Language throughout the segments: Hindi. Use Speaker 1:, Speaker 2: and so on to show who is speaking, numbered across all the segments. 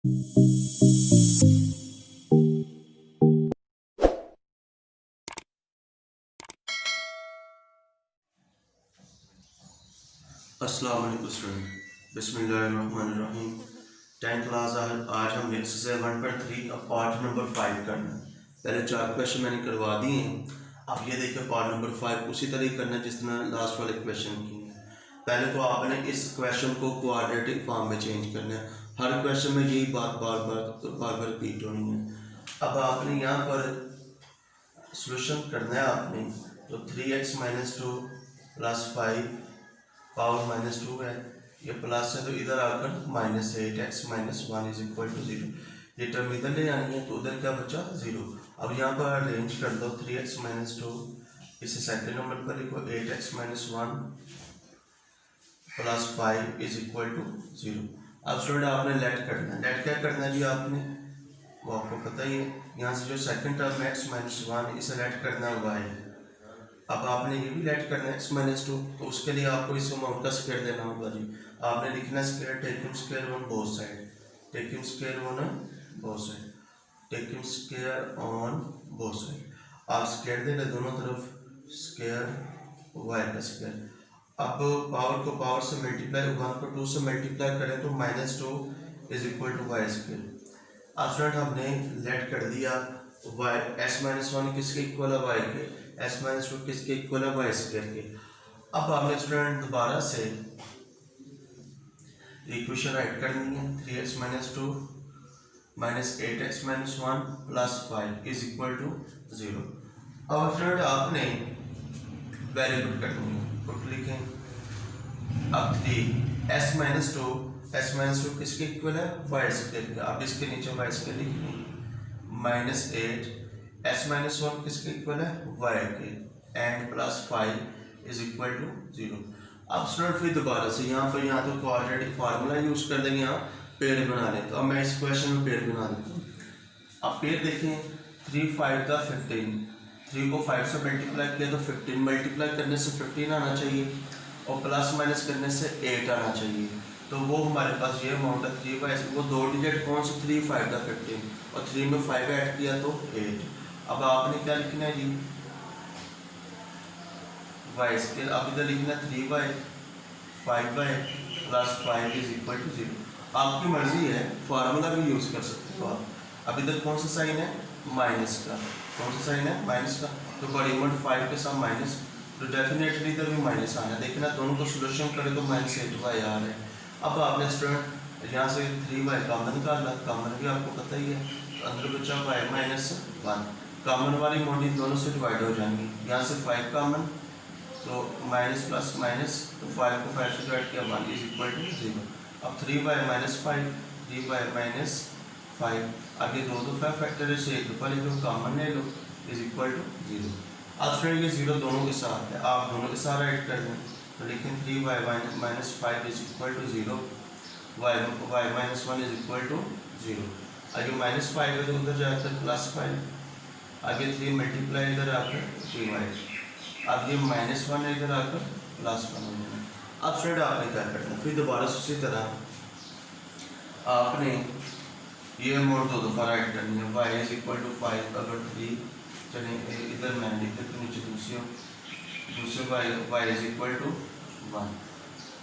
Speaker 1: अस्सलाम वालेकुम स्टूडेंट, बिस्मिल्लाहिर्रहमानिर्रहीम। 10th क्लास आज हम एक्सरसाइज 1.3 का पार्ट नंबर 5 करना है। पहले 4 क्वेश्चन मैंने करवा दिए हैं। अब ये देखिए पार्ट नंबर 5 उसी तरह ही करना है जिस तरह लास्ट वाले क्वेश्चन की है। पहले तो आपने इस क्वेश्चन को क्वाड्रेटिक फॉर्म में चेंज करना है। हर क्वेश्चन में यही बात बार बार रिपीट होनी है। अब आपने यहाँ पर सोल्यूशन करना है। आपने तो 3x-2 + 5 पावर -2 है, ये प्लस है तो इधर आकर -8x - 1 = 0। ये टर्म इधर ले आनी है तो उधर क्या बचा 0। अब यहाँ पर अरेंज कर दो 3x - 2, इसे सेकंड नंबर पर लिखो 8x - 1 + 5 = 0। अब स्टूडेंट आपने लेट करना है। लेट क्या करना है जी आपने, वो आपको पता ही है। यहाँ से जो सेकंड टर्म है x - 1 इसे लेट करना है y। अब आपने ये भी लेट करना है x - 2, तो उसके लिए आपको इस अमाउंट का स्क्वायर देना होगा जी। आपने लिखना है square taking square on both side, taking square on both side, taking square on both side. आप स्क्वायर देना दोनों तरफ, स्क्वायर y का स्क्वायर। अब पावर को पावर से मल्टीप्लाई, 1 को 2 से मल्टीप्लाई करें तो -2 = y²। अब स्टूडेंट हमने लेट कर दिया y, x - 1 किसके इक्वल है y के, x - 2 किसके इक्वल है y² के। अब आपने स्टूडेंट दोबारा से इक्वेशन राइट करनी है। 3x - 2 - 8x - 1 + 5 = 0। अब स्टूडेंट आपने वेरिएबल करनी है, पुट लिखें। अब 3x - 2 किसके इक्वल है y² के। अब इसके नीचे y² लिखनी, -8 x - 1 किसके इक्वल है y के, एंड +5 = 0। अब स्टूडेंट फिर दोबारा से यहाँ तो क्वाड्रेटिक फार्मूला यूज कर देंगे, यहाँ पेड़ बना लें। तो अब मैं इस क्वेश्चन में पेड़ बना देता हूँ। अब पेड़ देखें, 3 5 का 15, 3 को 5 से मल्टीप्लाई किया तो 15, मल्टीप्लाई करने से 15 आना चाहिए और प्लस माइनस करने से 8 आना चाहिए। तो वो हमारे पास ये अमाउंट है 3/, वो दो डिजिट कौन से 3 5 का 15 और 3 में 5 ऐड किया तो 8। अब आपने क्या लिखना है जी, y²। अब इधर लिखना 3y 5y + 5 = 0। आपकी मर्जी है, फार्मूला भी यूज कर सकते हो आप। अब इधर कौन सा साइन है, माइनस का। कौन सा साइन है, माइनस का। तो बड़ी अमाउंट 5 के साथ माइनस, तो डेफिनेटली इधर भी माइनस आना है। देखना दोनों को सोल्यूशन करें तो -8y आ रहा है। अब आपने स्टूडेंट यहाँ से 3y कॉमन निकालना, कॉमन भी आपको पता ही है। तो अंदर बचा y - 1, कॉमन वाली अमाउंट दोनों से डिवाइड हो जाएंगी। यहाँ से 5 कॉमन, तो माइनस प्लस माइनस, तो 5 को 5 से डिवाइड किया 1 = 0। अब 3y - 5, 3y - 5, आगे 2 दफ़ा फैक्टर से 1 दफ़ा लिखो, कॉमन ले लो, = 0। अब स्टूडेंट ये 0 दोनों के साथ है, आप दोनों के साथ राइट कर दें। तो लिखें 3y - 5 = 0, y - 1 = 0। आगे -5 है तो उधर जाकर +5, आगे 3 मल्टीप्लाई इधर आकर 3y, अब ये -1 है इधर आकर +1 हो जाएगा। अब स्टूडेंट आपने क्या करना है, फिर दोबारा से उसी तरह आपने ये अमाउंट 2 दफ़ा राइट करनी है। y = 5, अगर 3 चलें इधर मैं लिख देता हूँ, नीचे दूसरे y = 1।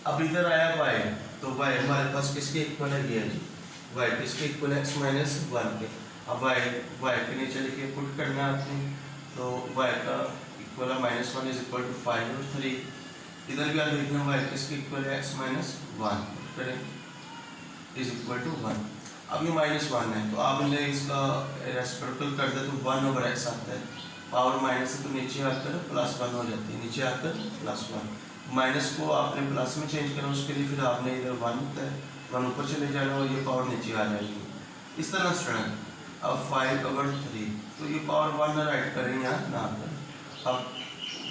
Speaker 1: अब इधर आया y, तो y हमारे पास किसके इक्वल है, ये है जी, y किसके इक्वल है, x - 1 के। अब y के नीचे लिखिए, पुट करना है आपने, तो y का इक्वल है -1 = 5 और 3। इधर भी आप लिखना y किसके इक्वल है, x - 1 करें = 1। अब ये -1 है तो आपने इसका रेसिप्रोकल कर दे तो 1/x आता है। पावर माइनस है तो नीचे आकर +1 हो जाती है, नीचे आकर +1। माइनस को आपने प्लस में चेंज करना, उसके लिए फिर आपने इधर 1 होता है, 1 ऊपर चले जाना और ये पावर नीचे आ जाएगी। इस तरह स्टूडेंट अब 5/3, तो ये पावर 1 राइट करें या ना करें। अब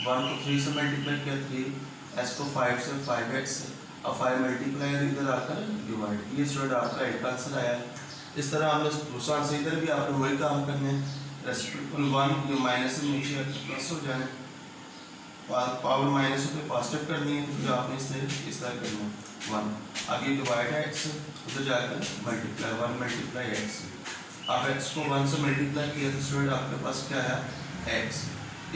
Speaker 1: 1 को 3 से मल्टीप्लाई किया 3, s को 5 से 5x, अब 5 मल्टीप्लाई इधर आकर डिवाइड, ये स्टूडेंट आपका एक आंसर आया। इस तरह हमने दूसरा आंसर इधर भी आपने वही काम करने हैं, रेसिप्रोकल 1 जो माइनस से नीचे प्लस हो जाए पावर माइनस को पॉजिटिव करनी है तो आपने इस तरह करना है 1। अब ये डिवाइड है x, उधर जाकर मल्टीप्लाई 1 मल्टीप्लाई x। अब x को 1 से मल्टीप्लाई किया तो स्टूडेंट आपके पास क्या है x।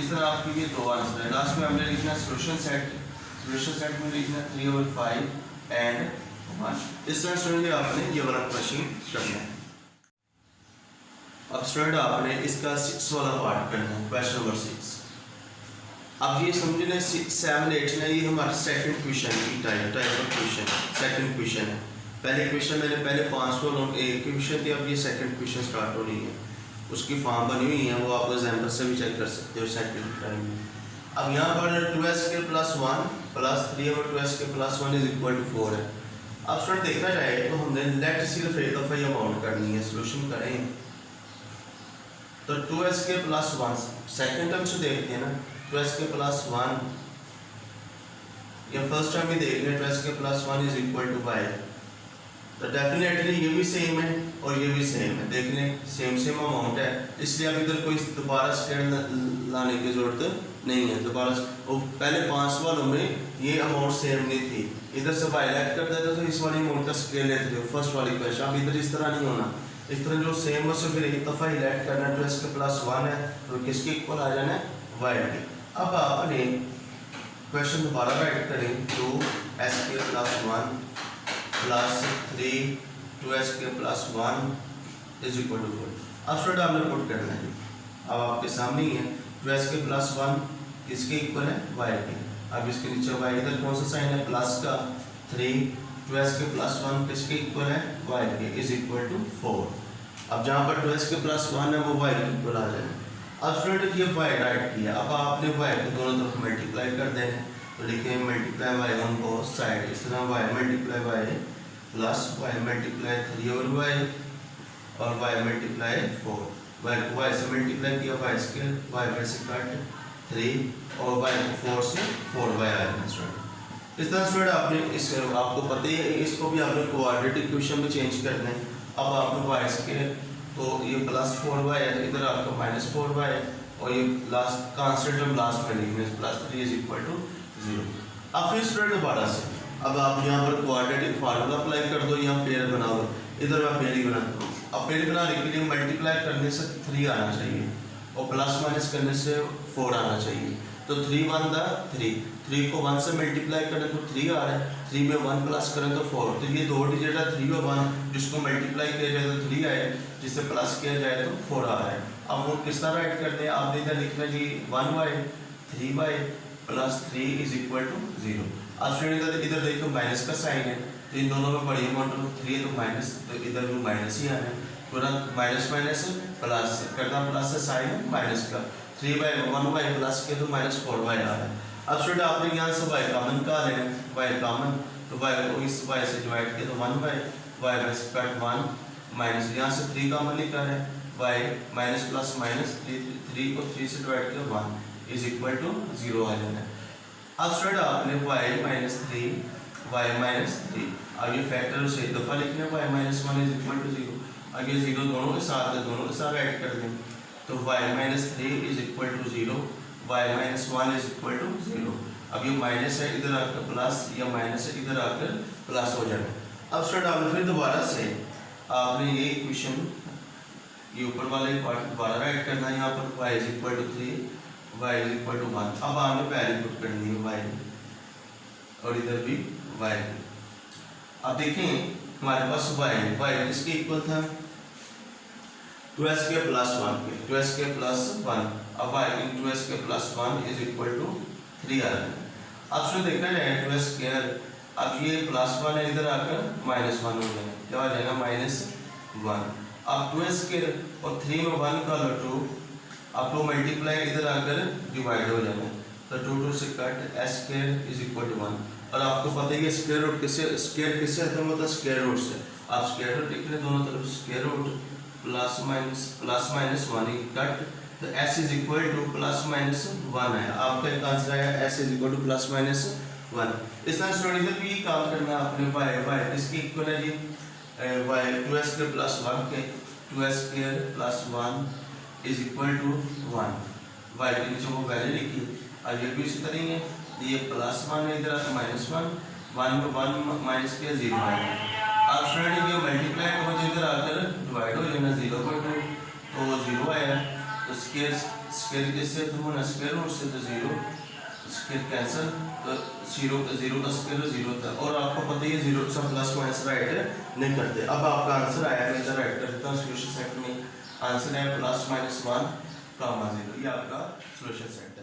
Speaker 1: इस तरह आपके ये दो आंसर है। लास्ट में हमने लिखना सोल्यूशन सेट में लिखना 3/5 एंड 1। इस तरह स्टूडेंट आपने ये वाला क्वेश्चन करना है। अब स्टूडेंट आपने इसका 6 वाला पार्ट करना है, क्वेश्चन नंबर 6। अब ये समझ लें 7, 8 ना, ये हमारा सेकंड क्वेश्चन की type of question second question है। पहले क्वेश्चन मैंने पहले 5 लोग एक क्वेश्चन थे, अब ये सेकंड क्वेश्चन स्टार्ट हो रही है, उसकी फॉर्म बनी हुई है, वो आप एग्जाम्पल से भी चेक कर सकते हो सेकंड टाइम में। अब यहाँ पर 2s² + 1 + 3/2s² + 1 = 4 है। अब स्टूडेंट देखा जाए तो हमने लेट सिर्फ एक दफ़ा ये अमाउंट करनी है, सोल्यूशन करें तो 2s² + 1 सेकंड टर्म से देखते हैं ना, 2s² + 1 या फर्स्ट टर्म भी देख लें 2s² + 1 = y। तो डेफिनेटली ये भी सेम है और ये भी सेम है, देख लें सेम अमाउंट है, इसलिए अब इधर कोई दोबारा स्क्वायर लाने की ज़रूरत नहीं है। दोबारा पहले 5 वालों में ये अमाउंट सेम नहीं थी, इधर से बाय लेट कर देते तो इस वाली अमाउंट का स्केल लेते थे फर्स्ट वाली क्वेश्चन। अब इधर इस तरह नहीं होना, इस तरह जो सेम है फिर एक दफ़ा ही लेट करना है, 2s² + 1 है तो किसके इक्वल आ जाना है y के। अब आपने क्वेश्चन दोबारा राइट करें 2s² + 1 + 3 2s² + 1 = 4। अब स्टूडेंट आपने पुट करना है, अब आपके सामने ही है 2s² + 1 इसके इक्वल है y के। अब इसके नीचे y, इधर कौन सा साइन है प्लस का, 3 2s² + 1 किसके इक्वल है y के = 4। अब जहाँ पर 2s² + 1 है वो y के इक्वल आ जाए। अब स्टूडेंट ये y राइट किया, अब आपने y को दोनों तरफ मल्टीप्लाई कर देना, तो लिखें multiply y on both side, इस तरह y multiply y plus y multiply 3/y और y मल्टीप्लाई 4, y से मल्टीप्लाई किया y से कट 3 और y को 4 से 4y आएगा स्टूडेंट। इस तरह स्टूडेंट आपने इस आपको पता ही है, इसको भी आपने क्वाड्रेटिक क्वेश्चन में चेंज करना है। अब आपने y² तो ये +4y है, इधर आपका -4y है और ये लास्ट कांस्टेंट टर्म लास्ट में लिखना है +3 = 0। अब फिर स्टूडेंट दोबारा से अब आप यहाँ पर क्वाड्रेटिक फार्मूला अप्लाई कर दो, यहाँ पेयर बना दो, इधर मैं पेयर ही बनाता हूँ। अब पेयर बनाने के लिए मल्टीप्लाई करने से 3 आना चाहिए और प्लस माइनस करने से 4 आना चाहिए, तो 3 1 3 को 1 से मल्टीप्लाई करें तो 3 आ रहा है, 3 में 1 प्लस करें तो 4, तो ये दो डिजिट है 3 और 1, जिसको मल्टीप्लाई किया जाए तो 3 आए, जिससे प्लस किया जाए तो 4 आ रहा है। अब वो किस तरह राइट करते हैं, आपने इधर लिखना जी 1y 3y + 3 = 0। अब स्टूडेंट इधर देखो माइनस का साइन है, तो इन दोनों में बड़ी अमाउंट 3 है तो माइनस, तो इधर भी माइनस ही आना है, पूरा माइनस प्लस करना, प्लस से साइन है माइनस का, 3/1y प्लस के तो -4y आ रहा है। अब स्टूडेंट आपने यहाँ से y कॉमन का लेना, y कॉमन, तो y को इस y से डिवाइड किया तो 1y से कट 1 माइनस, यहाँ से 3 कॉमन लिखा है, y माइनस प्लस माइनस 3 को 3 से डिवाइड किया 1 = 0 आ जाना है। अब स्टूडेंट आपने y - 3 अब ये फैक्टर से एक दफ़ा लिखना है, y - 1 = 0। अब ये 0 दोनों के साथ ऐड कर दें तो y - 3 = 0, y - 1 = 0। अब ये माइनस है इधर आकर प्लस, या माइनस है इधर आकर प्लस हो जाना। अब स्टूडेंट आपने फिर दोबारा से आपने ये इक्वेशन ये ऊपर वाले पार्ट दोबारा राइट करना है, यहाँ पर y = 3 y = 1। अब आपने पहले पुट करनी है y और इधर भी y। अब देखें हमारे पास y किसके इक्वल था 2s² + 1 के, 2s² + 1। अब y × 2s² + 1 = 3 आ रहा है। अब से देखा जाए 2s², अब ये +1 है इधर आकर -1 हो जाएगा, क्या हो जाएगा -1। अब 2s² और 3 में 1 का लो 2, अब 2 मल्टीप्लाई इधर आकर डिवाइड हो जाना, तो 2 से कट s² = 1। और आपको पता ही है स्क्वायर रूट किससे खत्म होता है, स्क्वायर रूट से। आप स्क्वायर रूट लिख लें दोनों तरफ, स्क्वायर रूट +-1 कट, तो s = +-1 है, आपका एक आंसर आया s = +-1। इस तरह स्टूडेंट इधर भी काम करना आपने, y इसके इक्वल है जी y 2s² + 1 के, 2s² + 1 = 1, y के नीचे वो वैल्यू लिखी। अब ये भी इसी तरह ही है, ये +1 है, इधर -1, 1 में 1 माइनस किया 0 आएगा। अब स्टूडेंट ये मल्टीप्लाई हो जाए इधर आकर डिवाइड हो जाना 0/2 तो 0 आएगा। तो स्क्वायर कैसे खत्म होना, स्क्वायर रूट से, तो 0 स्क्वायर कैंसिल, तो 0 का स्क्वायर 0 था। और आपको पता ही है 0 से प्लस माइनस राइट नहीं करते। अब आपका आंसर आया है, इधर राइट करता हूँ सोल्यूशन सेट में, आंसर है +-1, 0। ये आपका सोल्यूशन सेट।